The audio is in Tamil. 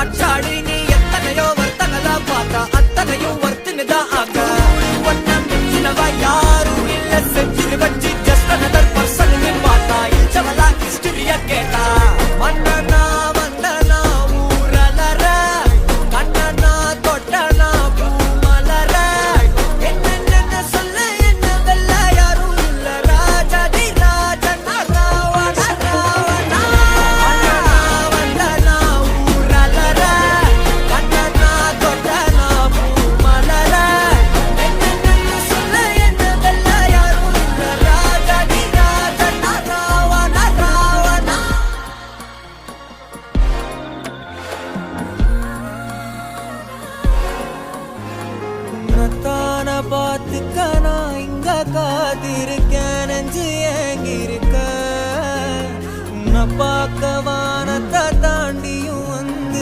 அச்சாடி நீ எத்தனையோ வர்த்தகதா பார்த்தா அத்தனையும் வர்த்துனுதான் ஆக ஒன்னம் மிஞ்சினவா யாரும் இல்ல செஞ்சிரு வச்சு ஜஸ்ட் அனதர் பர்சன் பார்த்தா இச்சவளா ஹிஸ்டரிய கேட்டா மன்னனா வந்தனா ஊரலர கண்ணனா தொட்டனா பூமலர என்ன சொல்ல என்ன வெல்ல யாரும் இல்ல ராஜாதி ராஜன் ராவண ராவணா வந்தனா ஊரலர கண்ணனா தொட்டனா பூமலர என்ன சொல்ல என்ன வெல்ல யாரும் இல்ல ராஜாதி ராஜன் ராவண ராவணா உன்னத்தான பார்த்துக்க நான் இங்க காத்திருக்கேன் நெஞ்சு ஏங்கிருக்க உன்னை பார்க்கவா